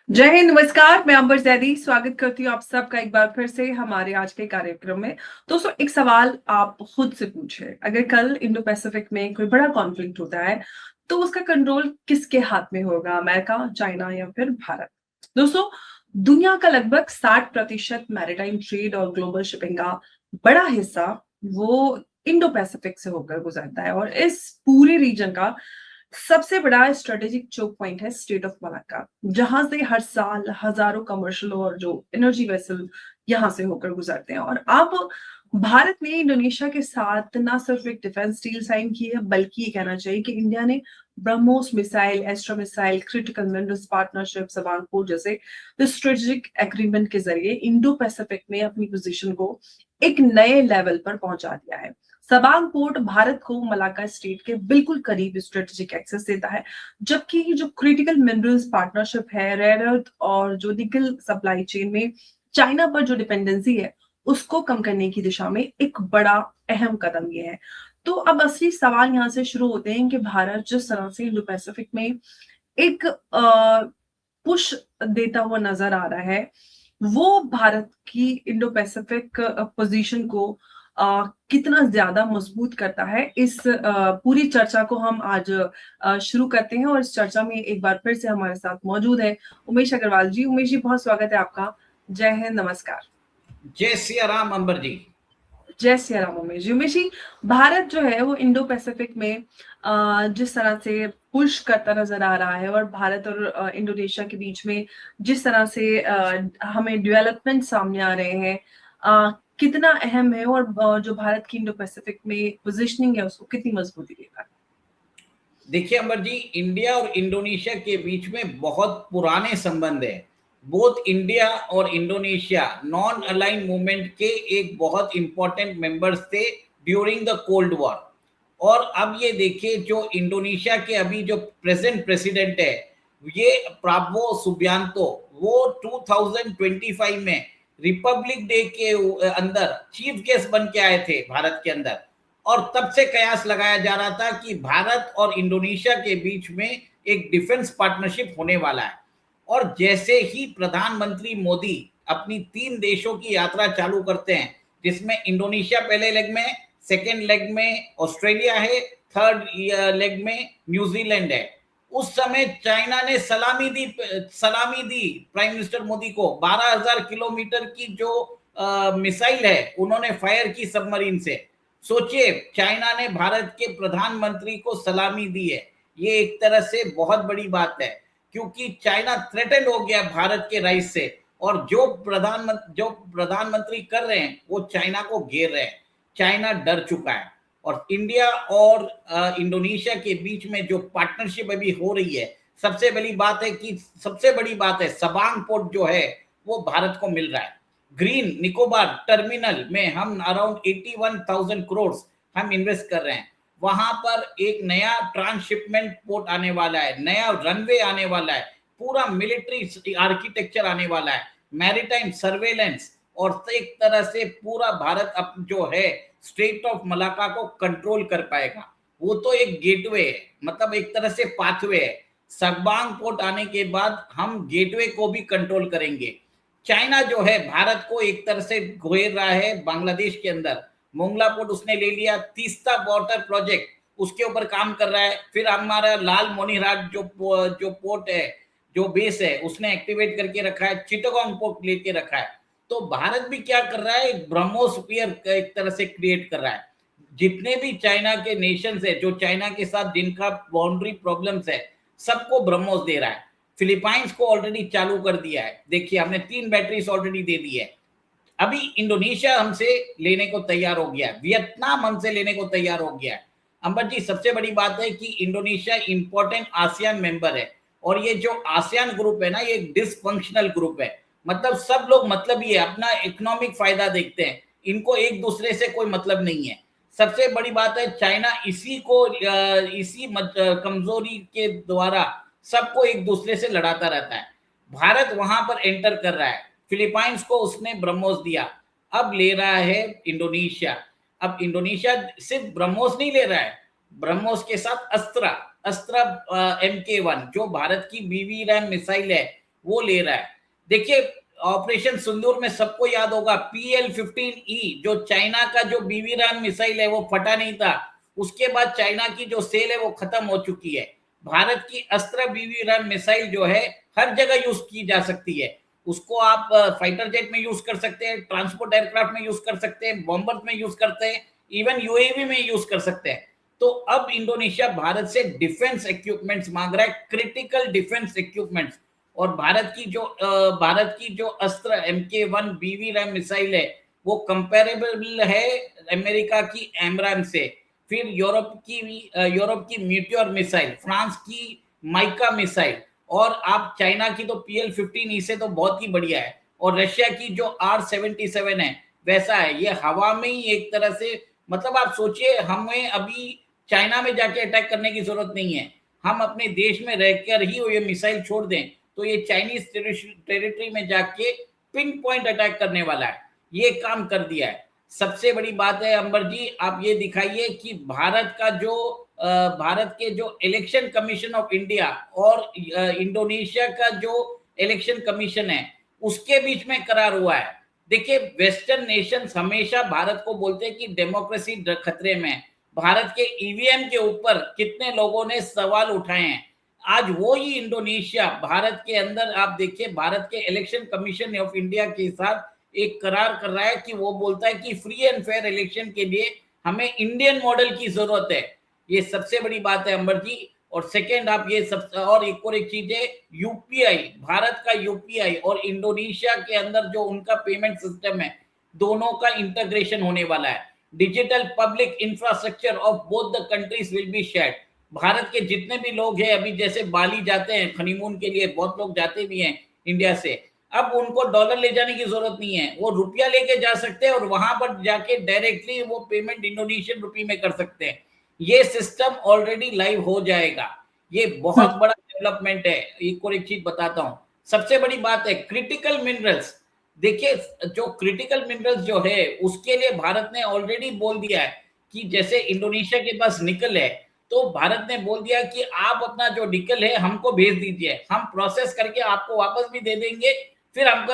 जय हिंद, नमस्कार। मैं अंबर जैदी स्वागत करती हूँ आप सबका एक बार फिर से हमारे आज के कार्यक्रम में। दोस्तों, एक सवाल आप खुद से पूछे, अगर कल इंडो पैसिफिक में कोई बड़ा कॉन्फ्लिक्ट होता है तो उसका कंट्रोल किसके हाथ में होगा? अमेरिका, चाइना या फिर भारत? दोस्तों, दुनिया का लगभग 60% मैरिटाइम ट्रेड और ग्लोबल शिपिंग का बड़ा हिस्सा वो इंडो पैसिफिक से होकर गुजरता है और इस पूरे रीजन का सबसे बड़ा स्ट्रेटेजिक चोक पॉइंट है स्टेट ऑफ मलाक्का, जहां से हर साल हजारों कमर्शियल और जो एनर्जी वेसल यहां से होकर गुजरते हैं। और अब भारत ने इंडोनेशिया के साथ ना सिर्फ एक डिफेंस डील साइन की है, बल्कि ये कहना चाहिए कि इंडिया ने BrahMos missile, Astra missile, critical minerals partnership, सबांगपुर जैसे स्ट्रेटेजिक एग्रीमेंट के जरिए इंडो पैसिफिक में अपनी पोजीशन को एक नए लेवल पर पहुंचा दिया है। सबांग पोर्ट भारत को मलाक्का स्टेट के बिल्कुल करीब स्ट्रेटेजिक एक्सेस देता है, जबकि जो क्रिटिकल मिनरल्स पार्टनरशिप है, रेयर अर्थ और जो निकल सप्लाई चेन में चाइना पर जो डिपेंडेंसी है उसको कम करने की दिशा में एक बड़ा अहम कदम ये है। तो अब असली सवाल यहाँ से शुरू होते हैं कि भारत जिस तरह से इंडो पैसिफिक में एक पुश देता हुआ नजर आ रहा है, वो भारत की इंडो पैसिफिक पोजीशन को कितना ज्यादा मजबूत करता है। इस पूरी चर्चा को हम आज शुरू करते हैं और इस चर्चा में एक बार फिर से हमारे साथ मौजूद है उमेश अग्रवाल जी। उमेश जी, बहुत स्वागत है आपका। जय हिंद, नमस्कार। जय सिया राम अंबर जी। जय सिया राम उमेश जी। उमेश जी, भारत जो है वो इंडो पैसिफिक में जिस तरह से पुश करता नजर आ रहा है और भारत और इंडोनेशिया के बीच में जिस तरह से हमें डेवलपमेंट सामने आ रहे हैं, कितना अहम है और जो भारत की इंडो पैसिफिक में पोजीशनिंग है उसको कितनी मजबूती देगा? देखिए अंबर जी, इंडिया और इंडोनेशिया के बीच में बहुत पुराने संबंध है। बोथ इंडिया और इंडोनेशिया नॉन अलाइन मूवमेंट के एक बहुत इंपॉर्टेंट मेंबर्स थे ड्यूरिंग द कोल्ड वॉर। और अब ये देखिए, जो इंडोनेशिया के अभी जो प्रेजेंट प्रेसिडेंट है, ये प्राबो सुबियांतो, वो 2025 में रिपब्लिक डे के अंदर चीफ गेस्ट बन के आए थे भारत के अंदर। और तब से कयास लगाया जा रहा था कि भारत और इंडोनेशिया के बीच में एक डिफेंस पार्टनरशिप होने वाला है। और जैसे ही प्रधानमंत्री मोदी अपनी 3 देशों की यात्रा चालू करते हैं, जिसमें इंडोनेशिया पहले लेग में, सेकेंड लेग में ऑस्ट्रेलिया है, थर्ड लेग में न्यूजीलैंड है, उस समय चाइना ने सलामी दी प्राइम मिनिस्टर मोदी को। 12,000 किलोमीटर की जो मिसाइल है उन्होंने फायर की सबमरीन से। सोचिए, चाइना ने भारत के प्रधानमंत्री को सलामी दी है। ये एक तरह से बहुत बड़ी बात है, क्योंकि चाइना थ्रेटन हो गया भारत के राइट से। और जो प्रधानमंत्री कर रहे हैं वो चाइना को घेर रहे हैं। चाइना डर चुका है। और इंडिया और इंडोनेशिया के बीच में जो पार्टनरशिप अभी हो रही है, सबसे बड़ी बात है सबांग पोर्ट जो है वो भारत को मिल रहा है। ग्रीन निकोबार टर्मिनल में हम अराउंड 81,000 करोड़ हम इन्वेस्ट कर रहे हैं। वहां पर एक नया ट्रांसशिपमेंट पोर्ट आने वाला है, नया रनवे आने वाला है, पूरा मिलिट्री आर्किटेक्चर आने वाला है, मैरीटाइम सर्वेलेंस। और एक तरह से पूरा भारत अब जो है स्ट्रेट ऑफ मलाका को कंट्रोल कर पाएगा। वो तो एक गेटवे है, मतलब एक तरह से पाथवे है। सबांग पोर्ट आने के बाद हम गेटवे को भी कंट्रोल करेंगे। चाइना जो है भारत को एक तरह से घेर रहा है बांग्लादेश के अंदर। मोंगला पोर्ट उसने ले लिया, तीस्ता वाटर प्रोजेक्ट उसके ऊपर काम कर रहा है। फिर हमारा लाल मोनीराट जो पोर्ट है, जो बेस है, उसने एक्टिवेट करके रखा है। चिटगांग पोर्ट लेके रखा है। तो भारत भी क्या कर रहा है, ब्रह्मोस्फीयर एक तरह से क्रिएट कर रहा है। जितने भी चाइना के नेशंस है, जो चाइना के साथ जिनका बाउंड्री प्रॉब्लम्स है, सबको ब्रह्मोस दे रहा है। फिलीपाइंस को ऑलरेडी चालू कर दिया है। देखिए, हमने 3 बैटरीज ऑलरेडी दे दी है। अभी इंडोनेशिया हमसे लेने को तैयार हो गया है, वियतनाम हमसे लेने को तैयार हो गया है। अंबर जी, सबसे बड़ी बात है कि इंडोनेशिया इंपॉर्टेंट आसियान मेंबर है। और ये जो आसियान ग्रुप है ना, ये डिसफंक्शनल ग्रुप है। मतलब सब लोग मतलब ये अपना इकोनॉमिक फायदा देखते हैं, इनको एक दूसरे से कोई मतलब नहीं है। सबसे बड़ी बात है, चाइना इसी कमजोरी के द्वारा सबको एक दूसरे से लड़ाता रहता है। भारत वहां पर एंटर कर रहा है। फिलीपाइंस को उसने ब्रह्मोस दिया, अब ले रहा है इंडोनेशिया। अब इंडोनेशिया सिर्फ ब्रह्मोस नहीं ले रहा है, ब्रह्मोस के साथ अस्त्रा अस्त्रा MK1 जो भारत की BB रैम मिसाइल है, वो ले रहा है। देखिए ऑपरेशन सिंदूर में सबको याद होगा PL-15E जो चाइना का जो BB-RAM मिसाइल है वो फटा नहीं था, उसके बाद चाइना की जो सेल है वो खत्म हो चुकी है। भारत की अस्त्र BB-RAM मिसाइल जो है हर जगह यूज की जा सकती है। उसको आप फाइटर जेट में यूज कर सकते हैं, ट्रांसपोर्ट एयरक्राफ्ट में यूज कर सकते हैं, बॉम्बर में यूज करते हैं, इवन UAV में यूज कर सकते हैं। तो अब इंडोनेशिया भारत से डिफेंस इक्विपमेंट्स मांग रहा है, क्रिटिकल डिफेंस इक्विपमेंट्स। और भारत की जो अस्त्र MK1 BB-RAM मिसाइल है वो कंपेरेबल है अमेरिका की एमराम से, फिर यूरोप की मीटियोर मिसाइल, फ्रांस की माइका मिसाइल, और आप चाइना की तो PL-15E से तो बहुत ही बढ़िया है, और रशिया की जो R-77 है वैसा है। ये हवा में ही एक तरह से, मतलब आप सोचिए हमें अभी चाइना में जाके अटैक करने की जरूरत नहीं है, हम अपने देश में रहकर ही ये मिसाइल छोड़ दें तो ये चाइनीज टेरिटरी में जाके पिन पॉइंट अटैक करने वाला है। ये काम कर दिया है। सबसे बड़ी बात है अंबर जी, आप ये दिखाइए कि भारत के जो इलेक्शन कमीशन ऑफ इंडिया और इंडोनेशिया का जो इलेक्शन कमीशन है उसके बीच में करार हुआ है। देखिए वेस्टर्न नेशंस हमेशा भारत को बोलते हैं कि डेमोक्रेसी खतरे में है। भारत के EVM के ऊपर कितने लोगों ने सवाल उठाए हैं। आज वो ही इंडोनेशिया भारत के अंदर आप देखिए भारत के इलेक्शन कमीशन ऑफ इंडिया के साथ एक करार कर रहा है कि वो बोलता है कि फ्री एंड फेयर इलेक्शन के लिए हमें इंडियन मॉडल की जरूरत है। ये सबसे बड़ी बात है अंबर जी। और सेकेंड आप ये सब, और एक चीज है UPI, भारत का UPI और इंडोनेशिया के अंदर जो उनका पेमेंट सिस्टम है दोनों का इंटीग्रेशन होने वाला है। Digital public infrastructure of both the countries will be shared. Bharat के जितने भी लोग हैं अभी जैसे बाली जाते हैं हनीमून के लिए, बहुत लोग जाते भी हैं इंडिया से, अब उनको डॉलर ले जाने की जरूरत नहीं है, वो रुपया लेके जा सकते हैं और वहां पर जाके डायरेक्टली वो पेमेंट इंडोनेशियन रुपी में कर सकते हैं। ये सिस्टम ऑलरेडी लाइव हो जाएगा। ये बहुत बड़ा डेवलपमेंट है। एक चीज बताता हूँ, सबसे बड़ी बात है क्रिटिकल मिनरल्स। देखिए जो क्रिटिकल मिनरल्स जो है उसके लिए भारत ने ऑलरेडी बोल दिया है कि जैसे इंडोनेशिया के पास निकल है तो भारत ने बोल दिया कि आप अपना जो निकल है हमको भेज दीजिए, हम प्रोसेस करके आपको वापस भी दे देंगे, फिर हमको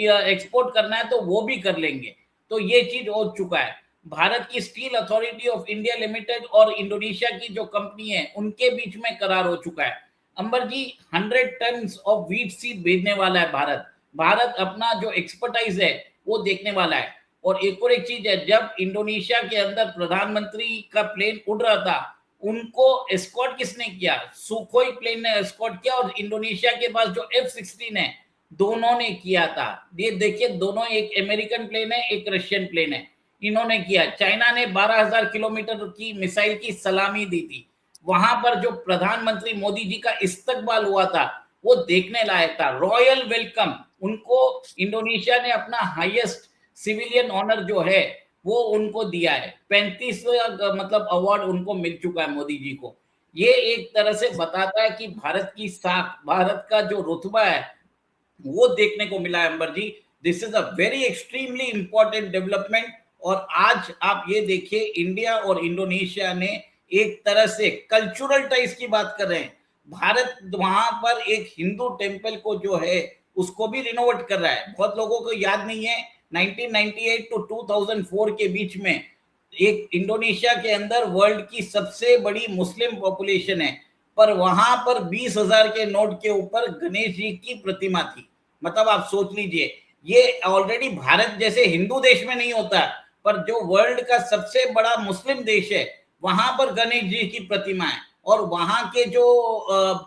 एक्सपोर्ट करना है तो वो भी कर लेंगे। तो ये चीज हो चुका है। भारत की steel authority of India limited और इंडोनेशिया की जो कंपनी है उनके बीच में करार हो चुका है। अंबर जी 100 टन ऑफ व्हीट सीड भेजने वाला है भारत। भारत अपना जो एक्सपर्टाइज है वो देखने वाला है। और एक चीज है, जब इंडोनेशिया के अंदर प्रधानमंत्री का प्लेन उड़ रहा था उनको एस्कॉर्ट किसने किया? सुखोई प्लेन ने एस्कॉर्ट किया, और इंडोनेशिया के पास जो F-16 है दोनों ने किया था। ये देखिए दोनों, एक अमेरिकन प्लेन है एक रशियन प्लेन है, इन्होंने किया। चाइना ने 12,000 किलोमीटर की मिसाइल की सलामी दी थी। वहां पर जो प्रधानमंत्री मोदी जी का इस्तकबाल हुआ था वो देखने लायक था, रॉयल वेलकम। उनको इंडोनेशिया ने अपना हाईएस्ट सिविलियन ऑनर जो है वो उनको दिया है। 35वां मतलब अवार्ड उनको मिल चुका है मोदी जी को। ये एक तरह से बताता है कि भारत की साख, भारत का जो रुतबा है वो देखने को मिला है Ambar ji. This is a very extremely important development. और आज आप ये देखिए इंडिया और इंडोनेशिया ने एक तरह से कल्चरल टाइज की बात कर रहे हैं। भारत वहां पर एक हिंदू टेम्पल को जो है उसको भी रिनोवेट कर रहा है। बहुत लोगों को याद नहीं है 1998 to 2004 के बीच में एक इंडोनेशिया के अंदर वर्ल्ड की सबसे बड़ी मुस्लिम पॉपुलेशन है, पर वहां पर 20,000 के नोट के ऊपर गणेश जी की प्रतिमा थी। मतलब आप सोच लीजिए, ये ऑलरेडी भारत जैसे हिंदू देश में नहीं होता, पर जो वर्ल्ड का सबसे बड़ा मुस्लिम देश है वहां पर गणेश जी की प्रतिमा है। और वहां के जो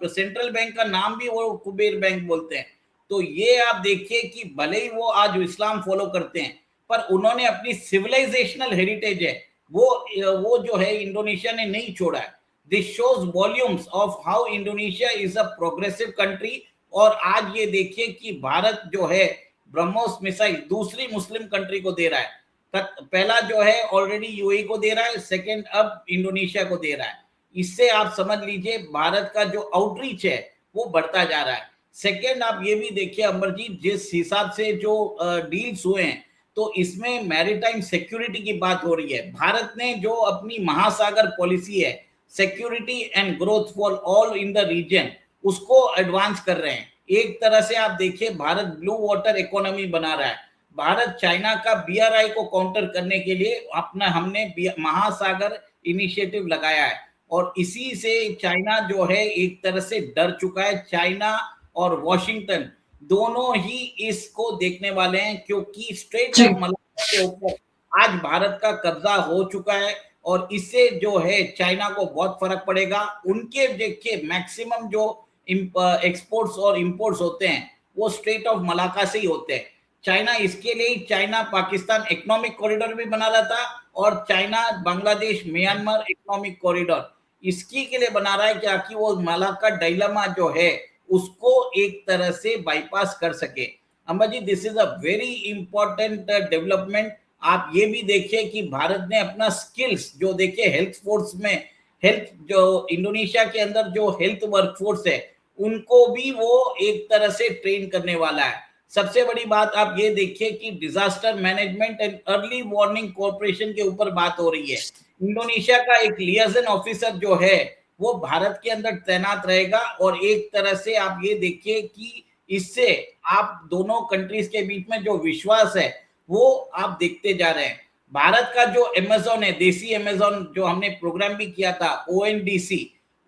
सेंट्रल बैंक का नाम भी वो कुबेर बैंक बोलते हैं। तो ये आप देखिए कि भले ही वो आज इस्लाम फॉलो करते हैं पर उन्होंने अपनी सिविलाइजेशनल हेरिटेज है वो जो है इंडोनेशिया ने नहीं छोड़ा है। This shows volumes of how Indonesia is a progressive country. और आज ये देखिए कि भारत जो है ब्रह्मोस मिसाइल दूसरी मुस्लिम कंट्री को दे रहा है। पहला जो है ऑलरेडी यूएई को दे रहा है, सेकंड अब इंडोनेशिया को दे रहा है। इससे आप समझ लीजिए भारत का जो आउटरीच है वो बढ़ता जा रहा है। सेकंड आप ये भी देखिए अंबर जी, जिस हिसाब से जो डील्स हुए हैं तो इसमें मैरीटाइम सिक्योरिटी की बात हो रही है। भारत ने जो अपनी महासागर पॉलिसी है security and growth for all in the region उसको एडवांस कर रहे हैं। एक तरह से आप देखिए भारत ब्लू वाटर इकोनॉमी बना रहा है। भारत चाइना का BRI को काउंटर करने के लिए अपना हमने महासागर इनिशिएटिव लगाया है और इसी से चाइना जो है एक तरह से डर चुका है। चाइना और वॉशिंगटन दोनों ही इसको देखने वाले हैं क्योंकि स्ट्रेट जी ऑफ मलाक्का के ऊपर आज भारत का कब्जा हो चुका है और इससे जो है चाइना को बहुत फर्क पड़ेगा। उनके देखिए मैक्सिमम जो एक्सपोर्ट्स और इंपोर्ट्स होते हैं वो स्ट्रेट ऑफ मलाक्का से ही होते हैं। चाइना इसके लिए चाइना पाकिस्तान इकोनॉमिक कॉरिडोर भी बना रहा था और China Bangladesh Myanmar economic corridor इसकी के लिए बना रहा है ताकि वो मलाक्का डायलेमा जो है उसको एक तरह से बाईपास कर सके। Amba ji, this is a very important development. आप ये भी देखिए कि भारत ने अपना स्किल्स जो देखिए हेल्थ फोर्स में हेल्थ जो इंडोनेशिया के अंदर जो हेल्थ वर्कफोर्स है उनको भी वो एक तरह से ट्रेन करने वाला है। सबसे बड़ी बात आप ये देखिए कि disaster management and early warning corporation के ऊपर बात हो रही है। इंडोनेशिया का एक लियाजन ऑफिसर जो है वो भारत के अंदर तैनात रहेगा और एक तरह से आप ये देखिए कि इससे आप दोनों कंट्रीज के बीच में जो विश्वास है वो आप देखते जा रहे हैं। भारत का जो अमेज़न है, देसी अमेज़न जो हमने प्रोग्राम भी किया था ONDC,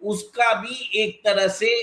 उसका भी एक तरह से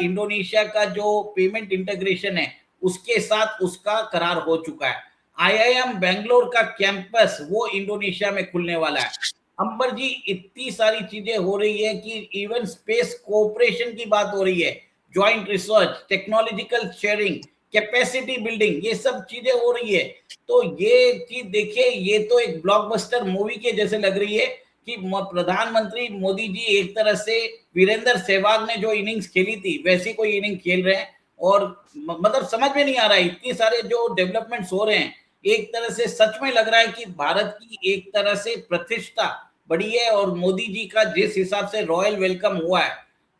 इंडोनेशिया का जो पेमेंट इंटीग्रेशन है उसके साथ उसका करार हो चुका है। IIM बेंगलोर का कैंपस वो इंडोनेशिया में खुलने वाला है। अंबर जी, इतनी सारी चीजें हो रही है कि इवन स्पेस कोऑपरेशन की बात हो रही है, joint research, technological sharing, capacity building, ये सब चीजें हो रही है। तो ये चीज देखिए, ये तो एक ब्लॉकबस्टर मूवी के जैसे लग रही है कि प्रधानमंत्री मोदी जी एक तरह से वीरेंद्र सहवाग ने जो इनिंग्स खेली थी वैसी कोई इनिंग खेल रहे हैं और मतलब समझ में नहीं आ रहा है इतनी सारे जो डेवलपमेंट्स हो रहे हैं। एक तरह से सच में लग रहा है कि भारत की एक तरह से प्रतिष्ठा बढ़ी है और मोदी जी का जिस हिसाब से रॉयल वेलकम हुआ है,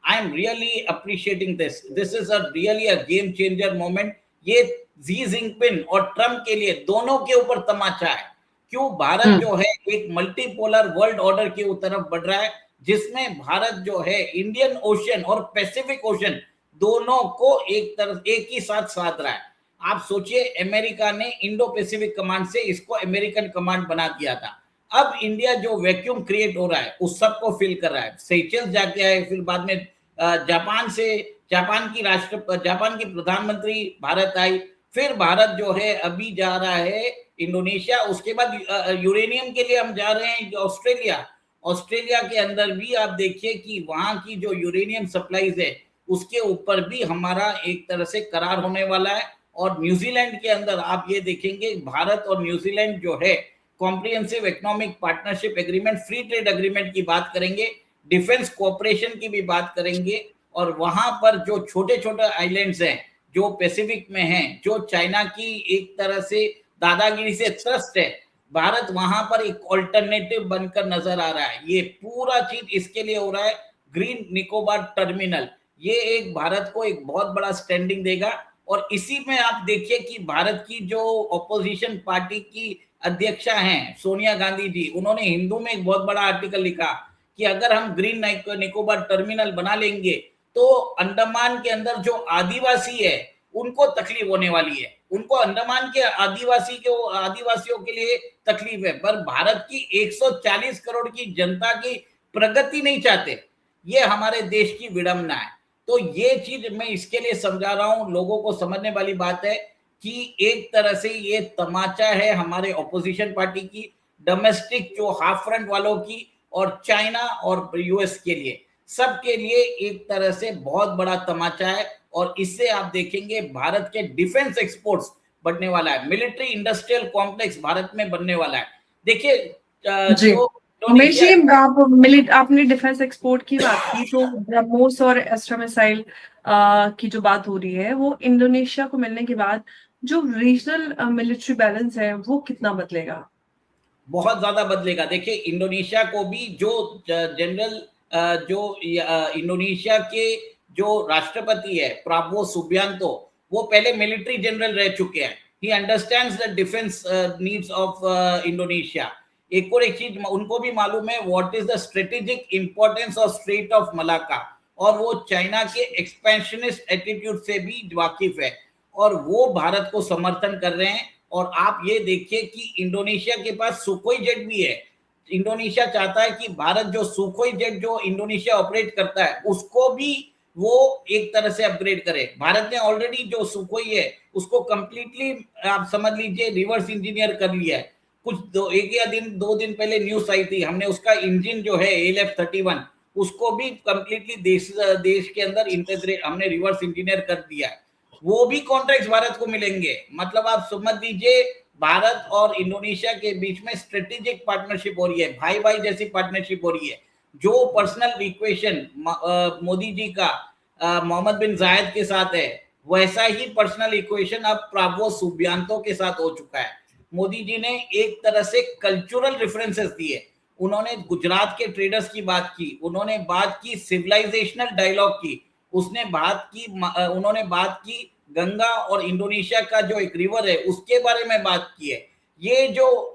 I am really appreciating this. This is a really a game changer moment. ये जी जिनपिंग और ट्रम्प के लिए दोनों के ऊपर तमाचा है। क्यों भारत जो है एक मल्टीपोलर वर्ल्ड ऑर्डर की तरफ बढ़ रहा है जिसमें भारत जो है इंडियन ओशन और पैसिफिक ओशन दोनों को एक तरफ एक ही साथ साध रहा है। आप सोचिए, अमेरिका ने इंडो पैसिफिक कमांड से इसको अमेरिकन कमांड बना दिया था। अब इंडिया जो वैक्यूम क्रिएट हो रहा है उस सबको फिल कर रहा है। सेशेल्स जाके आए, फिर बाद में जापान की प्रधानमंत्री भारत आई, फिर भारत जो है अभी जा रहा है इंडोनेशिया, उसके बाद यूरेनियम के लिए हम जा रहे हैं ऑस्ट्रेलिया के अंदर भी आप देखिए कि वहां की जो यूरेनियम सप्लाईज है उसके ऊपर भी हमारा एक तरह से करार होने वाला है। और न्यूजीलैंड के अंदर आप ये देखेंगे भारत और न्यूजीलैंड जो है comprehensive economic partnership agreement, free trade agreement की बात करेंगे, डिफेंस कोऑपरेशन की भी बात करेंगे और वहां पर जो छोटे छोटे आइलैंड्स हैं जो पैसिफिक में हैं, जो चाइना की एक तरह से दादागिरी से त्रस्त है, भारत वहां पर एक ऑल्टरनेटिव बनकर नजर आ रहा है। ये पूरा चीज इसके लिए हो रहा है। ग्रीन निकोबार टर्मिनल ये एक भारत को एक बहुत बड़ा स्टैंडिंग देगा। और इसी में आप देखिए कि भारत की जो ऑपोजिशन पार्टी की अध्यक्षा हैं सोनिया गांधी जी, उन्होंने हिंदू में एक बहुत बड़ा आर्टिकल लिखा कि अगर हम ग्रीन निकोबार टर्मिनल बना लेंगे तो अंडमान के अंदर जो आदिवासी है उनको तकलीफ होने वाली है। उनको अंडमान के आदिवासियों के लिए तकलीफ है, पर भारत की 140 करोड़ की जनता की प्रगति नहीं चाहते। ये हमारे देश की विडंबना है। तो ये चीज मैं इसके लिए समझा रहा हूं, लोगों को समझने वाली बात है कि एक तरह से ये तमाचा है हमारे ऑपोजिशन पार्टी की, डोमेस्टिक जो हाफ फ्रंट वालों की और चाइना और यूएस के लिए, सबके लिए एक तरह से बहुत बड़ा तमाचा है। और इससे आप देखेंगे भारत के डिफेंस एक्सपोर्ट्स बढ़ने वाला है, मिलिट्री इंडस्ट्रियल कॉम्प्लेक्स भारत में बनने वाला है। देखिए जो उमेश जी, आपने डिफेंस एक्सपोर्ट की बात की, तो ब्रह्मोस और एस्ट्रा मिसाइल की जो बात हो रही है वो इंडोनेशिया को मिलने के बाद जो रीजनल मिलिट्री बैलेंस है वो कितना बदलेगा? बहुत ज्यादा बदलेगा। देखिए इंडोनेशिया को भी जो जनरल जो इंडोनेशिया के जो राष्ट्रपति है प्राबो सुबियांतो, वो पहले मिलिट्री जनरल रह चुके हैं। He understands the defence needs of Indonesia. एक और एक चीज उनको भी मालूम है what is the strategic importance of straight of Malacca और वो चाइना के एक्सपेंशनिस्ट एटीट्यूड से भी वाकिफ है और वो भारत को समर्थन कर रहे हैं। और आप ये देखिए कि इंडोनेशिया के पास सुखोई जेट भी है। इंडोनेशिया चाहता है कि भारत जो सुखोई जेट जो इंडोनेशिया ऑपरेट करता है उसको भी वो एक तरह से अपग्रेड करे। भारत ने ऑलरेडी जो सुखोई है उसको कंप्लीटली आप समझ लीजिए रिवर्स इंजीनियर कर लिया है। एक या दो दिन पहले न्यूज आई थी, हमने उसका इंजन जो है AL-F-31 उसको भी कंप्लीटली देश के अंदर इंटीग्रेट हमने रिवर्स इंजीनियर कर दिया है। वो भी कॉन्ट्रैक्ट भारत को मिलेंगे। मतलब आप समझ लीजिए भारत और इंडोनेशिया के बीच में स्ट्रेटेजिक पार्टनरशिप हो रही है, भाई भाई जैसी पार्टनरशिप हो रही है। जो पर्सनल इक्वेशन मोदी जी का मोहम्मद बिन जायद के साथ है, वैसा ही पर्सनल इक्वेशन अब प्रावो सुबियांतो के साथ हो चुका है। मोदी जी ने एक तरह से कल्चरल रेफरेंसेस दिए, उन्होंने गुजरात के ट्रेडर्स की बात की, उन्होंने बात की सिविलाइजेशनल डायलॉग की, उन्होंने बात की गंगा और इंडोनेशिया का जो एक रिवर है उसके बारे में बात की है। ये जो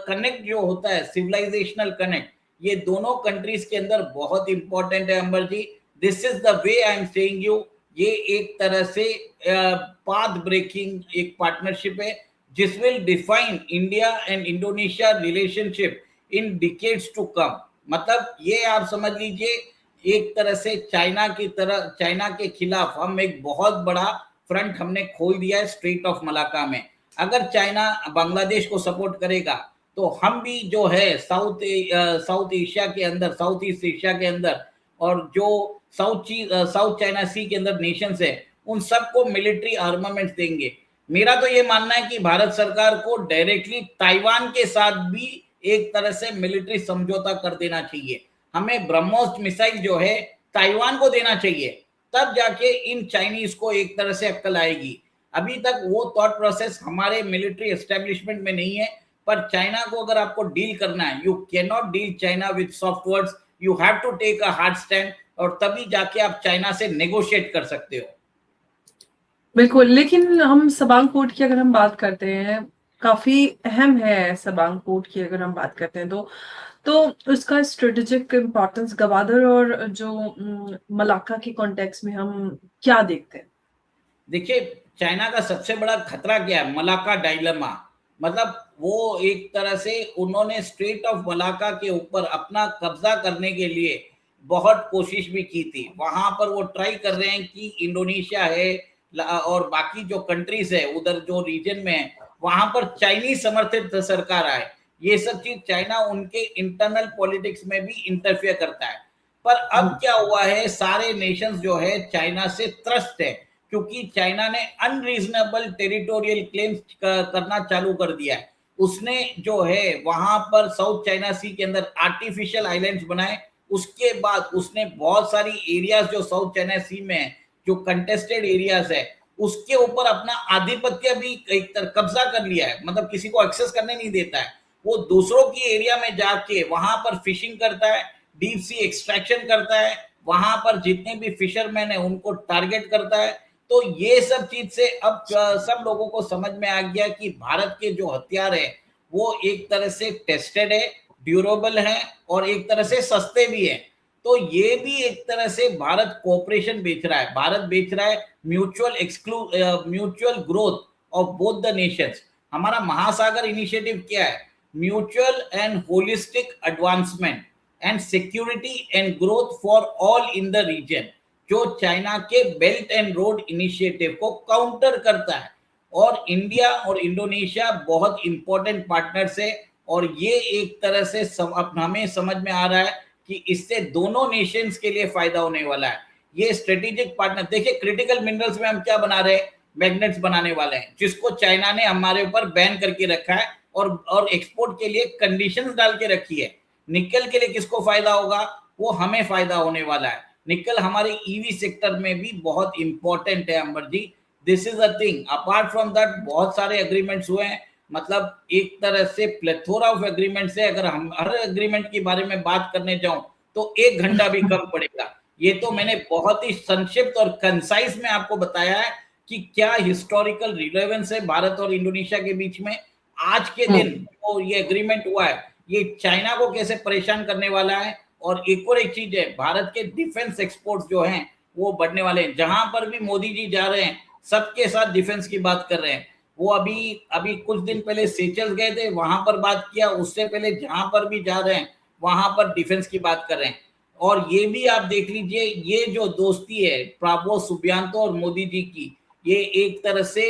कनेक्ट जो होता है सिविलाइजेशनल कनेक्ट, ये दोनों कंट्रीज के अंदर बहुत इंपॉर्टेंट है Ambar ji. This is the way I am saying you, ये एक तरह से पाथ ब्रेकिंग एक पार्टनरशिप है जिस will define India and Indonesia relationship in decades to come. मतलब ये आप समझ लीजिए एक तरह से चाइना के खिलाफ हम एक बहुत बड़ा फ्रंट हमने खोल दिया है स्ट्रेट ऑफ मलाका में। अगर चाइना बांग्लादेश को सपोर्ट करेगा तो हम भी जो है साउथ ईस्ट एशिया के अंदर और जो साउथ चाइना सी के अंदर नेशंस है उन सबको मिलिट्री आर्मामेंट देंगे। मेरा तो ये मानना है कि भारत सरकार को डायरेक्टली ताइवान के साथ भी एक तरह से मिलिट्री समझौता कर देना चाहिए। हमें ब्रह्मोस मिसाइल जो है ताइवान को देना चाहिए, तब जाके इन चाइनीज को एक तरह से अक्ल आएगी। अभी तक वो थॉट प्रोसेस हमारे मिलिट्री एस्टेब्लिशमेंट में नहीं है। पर चाइना को अगर आपको डील करना है, you can not deal China with soft words, you have to take a hard stand, और तभी जाके आप चाइना से नेगोशिएट कर सकते हो। बिल्कुल, लेकिन हम सबांग पोर्ट की अगर हम बात करते हैं, काफी अहम है सबांग पोर्ट की अगर हम बात करते हैं तो उसका स्ट्रेटेजिक इम्पोर्टेंस गवादर और जो मलाक्का के कॉन्टेक्स्ट में हम क्या देखते हैं? देखिए चाइना का सबसे बड़ा खतरा क्या है, मलाक्का डायलेमा। मतलब वो एक तरह से उन्होंने स्ट्रेट ऑफ मलाक्का के ऊपर अपना कब्जा करने के लिए बहुत कोशिश भी की थी। वहां पर वो ट्राई कर रहे हैं कि इंडोनेशिया है और बाकी जो कंट्रीज है उधर जो रीजन में है वहां पर चाइनीज समर्थित सरकार आए। ये सब चीज चाइना उनके इंटरनल पॉलिटिक्स में भी इंटरफियर करता है। पर अब क्या हुआ है, सारे नेशंस जो है चाइना से त्रस्त है क्योंकि चाइना ने अनरीजनेबल टेरिटोरियल क्लेम्स करना चालू कर दिया है। उसने जो है वहां पर साउथ चाइना सी के अंदर आर्टिफिशियल आइलैंड्स बनाए। उसके बाद उसने बहुत सारी एरियाज जो साउथ चाइना सी में है, जो कंटेस्टेड एरियाज है, उसके ऊपर अपना आधिपत्य भी एक तरह कब्जा कर लिया है। मतलब किसी को एक्सेस करने नहीं देता है। वो दूसरों की एरिया में जाके वहां पर फिशिंग करता है, डीप सी एक्सट्रैक्शन करता है, वहां पर जितने भी फिशरमैन है उनको टारगेट करता है। तो ये सब चीज से अब सब लोगों को समझ में आ गया कि भारत के जो हथियार है वो एक तरह से टेस्टेड है, ड्यूरेबल है और एक तरह से सस्ते भी है। तो ये भी एक तरह से भारत कोऑपरेशन बेच रहा है। भारत बेच रहा है mutual growth of both the nations. हमारा महासागर इनिशिएटिव क्या है? Mutual and holistic advancement and security and growth for all in the region, जो चाइना के बेल्ट एंड रोड इनिशिएटिव को काउंटर करता है। और इंडिया और इंडोनेशिया बहुत इंपॉर्टेंट पार्टनर्स है और ये एक तरह से हमें समझ में आ रहा है कि इससे दोनों नेशंस के लिए फायदा होने वाला है। ये स्ट्रेटेजिक पार्टनर, देखिए क्रिटिकल मिनरल्स में हम क्या बना रहे हैं, मैग्नेट्स बनाने वाले हैं, जिसको चाइना ने हमारे ऊपर बैन करके रखा है और एक्सपोर्ट के लिए कंडीशंस डाल के रखी है। निकल के लिए किसको फायदा होगा? वो हमें फायदा होने वाला है। निकल हमारे ईवी सेक्टर में भी बहुत इंपॉर्टेंट है Ambar ji. This is a thing. Apart from that बहुत सारे एग्रीमेंट्स हुए हैं। मतलब एक तरह से प्लेथोरा ऑफ एग्रीमेंट्स है। अगर हम हर एग्रीमेंट के बारे में बात करने जाऊं तो 1 घंटा भी कम पड़ेगा। ये तो मैंने बहुत ही संक्षिप्त और कंसाइज में आपको बताया है कि क्या हिस्टोरिकल रिलेवेंस है भारत और इंडोनेशिया के बीच में। आज के दिन जो ये एग्रीमेंट हुआ है ये चाइना को कैसे परेशान करने वाला है और एक चीज है, भारत के डिफेंस एक्सपोर्ट्स जो हैं वो बढ़ने वाले हैं। जहां पर भी मोदी जी जा रहे हैं सबके साथ डिफेंस की बात कर रहे हैं। वो अभी अभी कुछ दिन पहले सेचल्स गए थे, वहां पर बात किया, उससे पहले जहां पर भी जा रहे हैं वहां पर डिफेंस की बात कर रहे हैं। और ये भी आप देख लीजिए, ये जो दोस्ती है प्राबो सुबियांतो और मोदी जी की, ये एक तरह से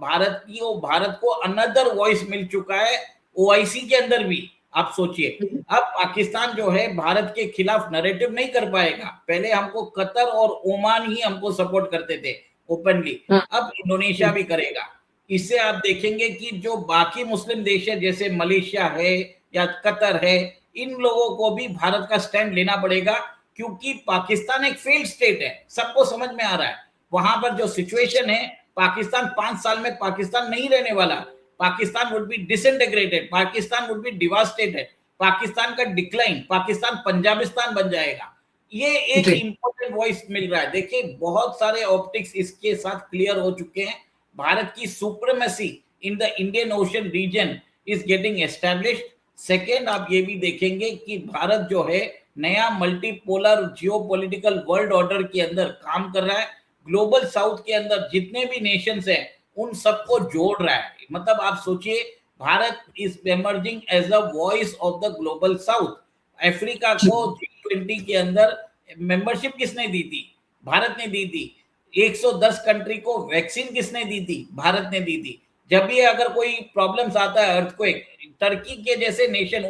भारत की और भारत को अनदर वॉइस मिल चुका है ओआईसी के अंदर भी। आप सोचिए, अब पाकिस्तान जो है भारत के खिलाफ नैरेटिव नहीं कर पाएगा। पहले हमको कतर और ओमान ही हमको सपोर्ट करते थे ओपनली, अब इंडोनेशिया भी करेगा। इससे आप देखेंगे कि जो बाकी मुस्लिम देश है जैसे मलेशिया है या कतर है, इन लोगों को भी भारत का स्टैंड लेना पड़ेगा, क्योंकि पाकिस्तान एक फेल्ड स्टेट है, सबको समझ में आ रहा है। वहां पर जो सिचुएशन है, पाकिस्तान 5 साल में पाकिस्तान नहीं रहने वाला। Pakistan would be disintegrated, Pakistan would be devastated, Pakistan का डिक्लाइन, पाकिस्तान पंजाबिस्तान बन जाएगा। ये एक इंपॉर्टेंट वॉइस मिल रहा है। देखिए बहुत सारे ऑप्टिक्स इसके साथ क्लियर हो चुके हैं। भारत की supremacy in the Indian ocean region is getting established. Second, आप ये भी देखेंगे कि भारत जो है नया मल्टीपोलर जियोपॉलिटिकल वर्ल्ड ऑर्डर के अंदर काम कर रहा है। ग्लोबल साउथ के अंदर जितने भी नेशंस हैं उन सबको जोड़ रहा है। मतलब आप सोचिए, Bharat is emerging as a voice of the global south. Africa को G20 के अंदर मेंबरशिप किसने दी थी? भारत ने दी थी। 110 कंट्री को वैक्सीन किसने दी थी? भारत ने दी थी। जब भी अगर कोई प्रॉब्लम्स आता है, अर्थक्वेक, टर्की के जैसे नेशन,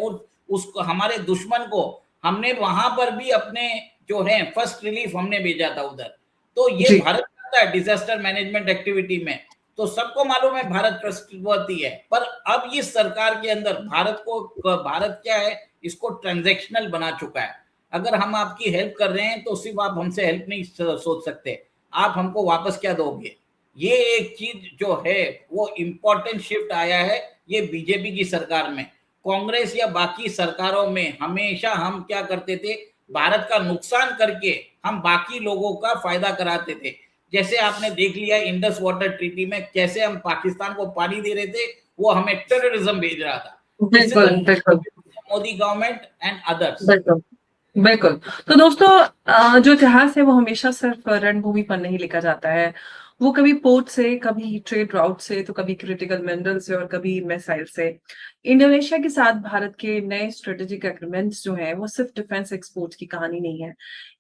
उसको हमारे दुश्मन को हमने वहां पर भी अपने जो है फर्स्ट रिलीफ हमने भेजा था उधर। तो ये भारत करता है डिजास्टर मैनेजमेंट एक्टिविटी में। तो सबको मालूम है भारत ट्रस्टवर्दी है। पर अब इस सरकार के अंदर भारत क्या है, इसको ट्रांजैक्शनल बना चुका है। अगर हम आपकी हेल्प कर रहे हैं तो सिर्फ आप हमसे हेल्प नहीं सोच सकते, आप हमको वापस क्या दोगे। ये एक चीज जो है वो इंपॉर्टेंट शिफ्ट आया है ये बीजेपी की सरकार में। कांग्रेस या बाकी सरकारों में हमेशा हम क्या करते थे, भारत का नुकसान करके हम बाकी लोगों का फायदा कराते थे। जैसे आपने देख लिया इंडस वाटर ट्रीटी में कैसे हम पाकिस्तान को पानी दे रहे थे, वो हमें टेररिज्म भेज रहा था। बिल्कुल बिल्कुल, मोदी गवर्नमेंट एंड अदर्स। बिल्कुल बिल्कुल। तो दोस्तों, जो इतिहास है वो हमेशा सिर्फ रणभूमि पर नहीं लिखा जाता है। वो कभी पोर्ट से, कभी ट्रेड राउट से, तो कभी क्रिटिकल मिनरल से और कभी मिसाइल से। इंडोनेशिया के साथ भारत के नए स्ट्रेटेजिक एग्रीमेंट्स जो हैं वो सिर्फ डिफेंस एक्सपोर्ट्स की कहानी नहीं है।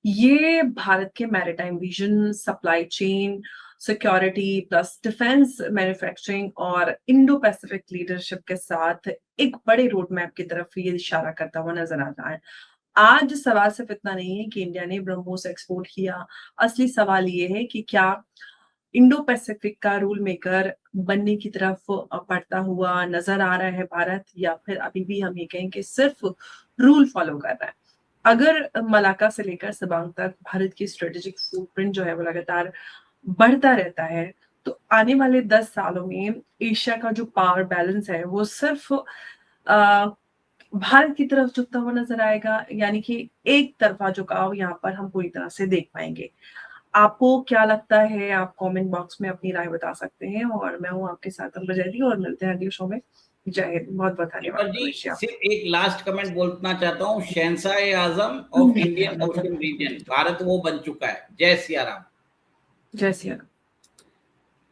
ये भारत के maritime vision, supply chain security plus defence manufacturing और इंडो पैसिफिक लीडरशिप के साथ एक बड़े रोड मैप की तरफ ये इशारा करता हुआ नजर आता है। आज सवाल सिर्फ इतना नहीं है कि इंडिया ने ब्रह्मोस एक्सपोर्ट किया। असली सवाल ये है कि क्या इंडो पैसिफिक का रूल मेकर बनने की तरफ बढ़ता हुआ नजर आ रहा है भारत, या फिर अभी भी हम ये कहें कि सिर्फ रूल फॉलो कर रहा है। अगर मलाका से लेकर सबांग तक भारत की स्ट्रेटेजिक फुटप्रिंट जो है वो लगातार बढ़ता रहता है, तो आने वाले 10 सालों में एशिया का जो पावर बैलेंस है वो सिर्फ भारत की तरफ झुकता हुआ नजर आएगा, यानी कि एक तरफा झुकाव यहाँ पर हम पूरी तरह से देख पाएंगे। आपको क्या लगता है? आप कमेंट बॉक्स में अपनी राय बता सकते हैं। और मैं हूँ आपके साथ अंबर जैदी, और मिलते हैं अगले शो में। जय हिंद, बहुत बहुत धन्यवाद। जी सिर्फ एक लास्ट कमेंट बोलना चाहता हूँ, शहंशाह आजम of Indian ocean region Bharat वो बन चुका है। जय सिया राम। जय सिया राम।